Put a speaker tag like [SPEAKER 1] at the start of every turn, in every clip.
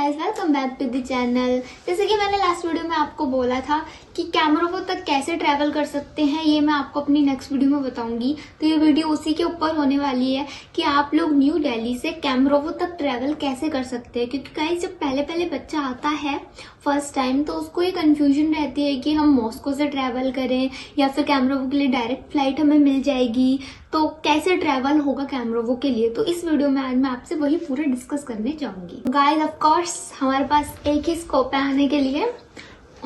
[SPEAKER 1] Guys, welcome back to the channel. जैसे कि मैंने लास्ट वीडियो में आपको बोला था कि कैमरोवो तक कैसे ट्रैवल कर सकते हैं, ये मैं आपको अपनी नेक्स्ट वीडियो में बताऊंगी। तो ये वीडियो उसी के ऊपर होने वाली है कि आप लोग न्यू दिल्ली से कैमरोवो तक ट्रैवल कैसे कर सकते हैं। क्योंकि गाइस, जब पहले पहले बच्चा आता है फर्स्ट टाइम, तो उसको ये कंफ्यूजन रहती है कि हम मॉस्को से ट्रैवल करें या फिर कैमरोवो के लिए डायरेक्ट फ्लाइट हमें मिल जाएगी, तो कैसे ट्रैवल होगा कैमरोवो के लिए। तो इस वीडियो में आज मैं आपसे वही पूरा डिस्कस करने जाऊंगी। गाइस, ऑफ कोर्स हमारे पास एक ही स्कोप है आने के लिए,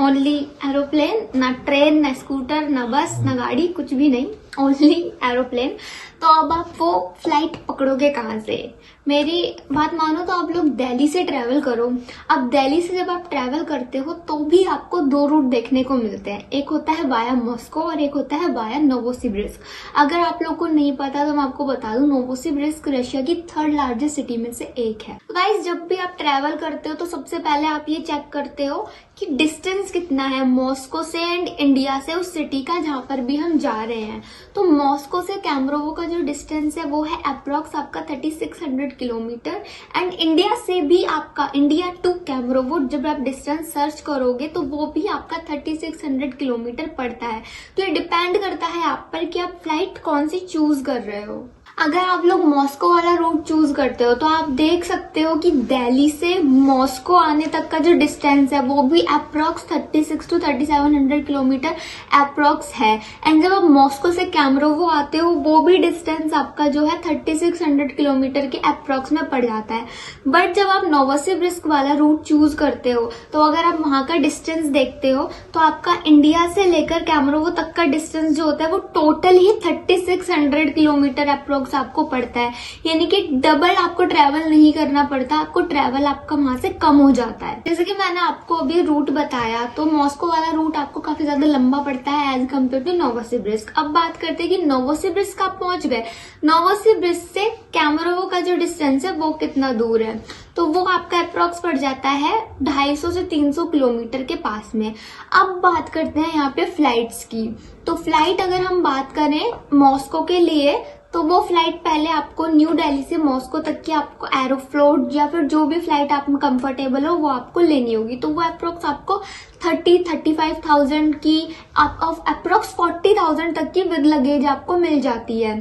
[SPEAKER 1] ओनली एरोप्लेन। ना ट्रेन, ना स्कूटर, ना बस, ना गाड़ी, कुछ भी नहीं, ओनली एरोप्लेन। तो अब आप वो फ्लाइट पकड़ोगे कहाँ से? मेरी बात मानो तो आप लोग दिल्ली से ट्रैवल करो। अब दिल्ली से जब आप ट्रैवल करते हो तो भी आपको दो रूट देखने को मिलते हैं। एक होता है वाया मॉस्को और एक होता है वाया नोवोसिबिर्स्क। अगर आप लोग को नहीं पता तो मैं आपको बता दूं, नोवोसिबिर्स्क रशिया की 3rd लार्जेस्ट सिटी में से एक है। तो गाइस, जब भी आप ट्रैवल करते हो तो सबसे पहले आप ये चेक करते हो कि डिस्टेंस कितना है मॉस्को से एंड इंडिया से, उस सिटी का जहां पर भी हम जा रहे हैं। तो मॉस्को से कैमरोवो का जो डिस्टेंस है वो है अप्रोक्स आपका 3600 किलोमीटर। एंड इंडिया से भी आपका, इंडिया टू कैमरोवो जब आप डिस्टेंस सर्च करोगे तो वो भी आपका 3600 किलोमीटर पड़ता है। तो ये डिपेंड करता है आप पर कि आप फ्लाइट कौन सी चूज कर रहे हो। अगर आप लोग मॉस्को वाला रूट चूज करते हो तो आप देख सकते हो कि दिल्ली से मॉस्को आने तक का जो डिस्टेंस है वो भी अप्रोक्स 36 to 3700 किलोमीटर अप्रोक्स है। एंड जब आप मॉस्को से कैमरोवो आते हो वो भी डिस्टेंस आपका जो है 3600 किलोमीटर के अप्रोक्स में पड़ जाता है। बट जब आप नोवोसिबिर्स्क वाला रूट चूज करते हो तो अगर आप वहां का डिस्टेंस देखते हो तो आपका इंडिया से लेकर कैमरोवो तक का डिस्टेंस जो होता है वो टोटल ही 3600 किलोमीटर अप्रोक्स आपको पड़ता है। यानी कि डबल आपको ट्रैवल नहीं करना पड़ता, आपको ट्रैवल आपका वहां से कम हो जाता है। जैसे कि मैंने आपको अभी रूट बताया, तो मॉस्को वाला रूट आपको काफी ज्यादा लंबा पड़ता है एज कम्पेयर टू नोवोसिबिर्स्क। अब बात करते हैं कि नोवोसिबिर्स्क आप पहुंच गए, नोवोसिबिर्स्क से कैमरोवो का जो डिस्टेंस है वो कितना दूर है? तो वो आपका अप्रोक्स पड़ जाता है 250 से 300 किलोमीटर के पास में। अब बात करते हैं यहाँ पे फ्लाइट्स की। तो फ्लाइट अगर हम बात करें मॉस्को के लिए, तो वो फ्लाइट पहले आपको न्यू दिल्ली से मॉस्को तक की आपको एरोफ्लोट या फिर जो भी फ्लाइट आप में कंफर्टेबल हो वो आपको लेनी होगी। तो वो अप्रोक्स आपको 35,000 की, अप्रोक्स 40,000 तक की विद लगेज आपको मिल जाती है।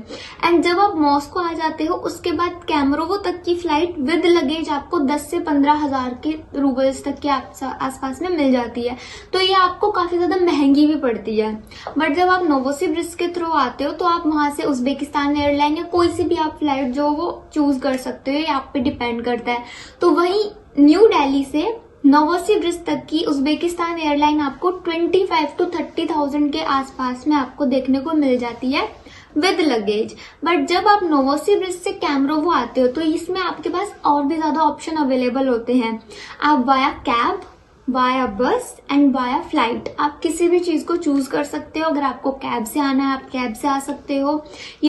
[SPEAKER 1] एंड जब आप मॉस्को आ जाते हो उसके बाद कैमरोवो तक की फ्लाइट विद लगेज आपको 10 से 15,000 के रूबल्स तक के आसपास में मिल जाती है। तो ये आपको काफी ज्यादा महंगी भी पड़ती है। बट जब आप नोवोसिबिर्स्क के थ्रू आते हो तो आप वहां से उज्बेकिस्तान एयरलाइन या कोई सी भी आप फ्लाइट जो वो चूज कर सकते हो, ये आप पे डिपेंड करता है। तो वही न्यू दिल्ली से नोवोसिबिर्स्क तक की उज्बेकिस्तान एयरलाइन आपको 25 to 30,000 के आसपास में आपको देखने को मिल जाती है विद लगेज। बट जब आप नोवोसिबिर्स्क से कैमरोवो आते हो तो इसमें आपके पास और भी ज्यादा ऑप्शन अवेलेबल होते हैं। आप वाया कैब, वाया बस एंड वाया फ्लाइट, आप किसी भी चीज को चूज कर सकते हो। अगर आपको कैब से आना है आप कैब से आ सकते हो।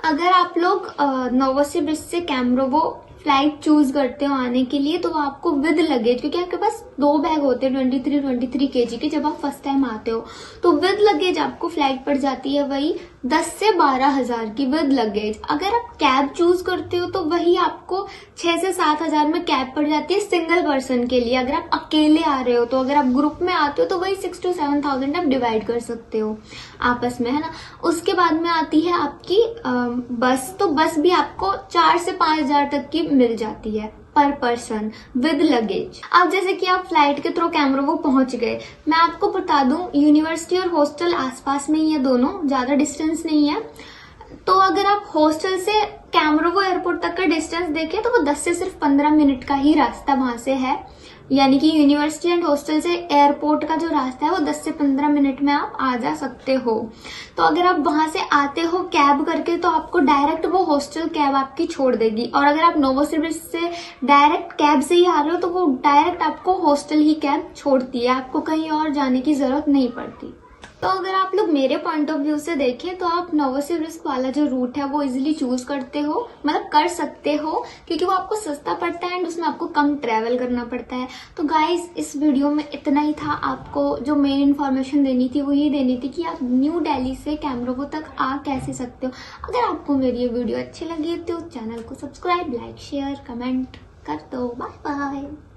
[SPEAKER 1] अगर आप लोग नोवोसिबिर्स्क से कैमरोवो फ्लाइट चूज करते हो आने के लिए तो वो आपको विद लगेज, क्योंकि आपके पास 2 बैग होते हैं 23 kg के जब आप फर्स्ट टाइम आते हो, तो विद लगेज आपको फ्लाइट पड़ जाती है वही 10 से 12,000 की विद लगेज। अगर आप कैब चूज करते हो तो वही आपको 6 से 7,000 में कैब पड़ जाती है सिंगल पर्सन के लिए। अगर आप अकेले आ रहे हो तो, अगर आप ग्रुप में आते हो तो वही 6 to 7,000 आप डिवाइड कर सकते हो आपस में, है ना। उसके बाद में आती है आपकी बस। तो बस भी आपको 4 से 5,000 तक की मिल जाती है पर पर्सन विद लगेज। अब जैसे कि आप फ्लाइट के थ्रू कैमरोवो पहुंच गए, मैं आपको बता दूं यूनिवर्सिटी और हॉस्टल आसपास में ही है, दोनों ज्यादा डिस्टेंस नहीं है। तो अगर आप हॉस्टल से कैमरोवो एयरपोर्ट तक का डिस्टेंस देखें तो वो 10 से सिर्फ 15 मिनट का ही रास्ता वहां से है। यानी कि यूनिवर्सिटी एंड हॉस्टल से एयरपोर्ट का जो रास्ता है वो 10 से 15 मिनट में आप आ जा सकते हो। तो अगर आप वहां से आते हो कैब करके तो आपको डायरेक्ट वो हॉस्टल कैब आपकी छोड़ देगी। और अगर आप नोवोसिबिर्स्क से डायरेक्ट कैब से ही आ रहे हो तो वो डायरेक्ट आपको हॉस्टल ही कैब छोड़ती है, आपको कहीं और जाने की जरूरत नहीं पड़ती। तो अगर आप लोग मेरे पॉइंट ऑफ व्यू से देखें तो आप नोवोसिबिर्स्क वाला जो रूट है वो इजीली चूज करते हो, मतलब कर सकते हो, क्योंकि वो आपको सस्ता पड़ता है एंड उसमें आपको कम ट्रैवल करना पड़ता है। तो गाइस, इस वीडियो में इतना ही था। आपको जो मेन इन्फॉर्मेशन देनी थी वो ये देनी थी कि आप न्यू दिल्ली से कैमरोवो तक आ कैसे सकते हो। अगर आपको मेरी ये वीडियो अच्छी लगी तो चैनल को सब्सक्राइब, लाइक, शेयर, कमेंट कर दो। Bye bye.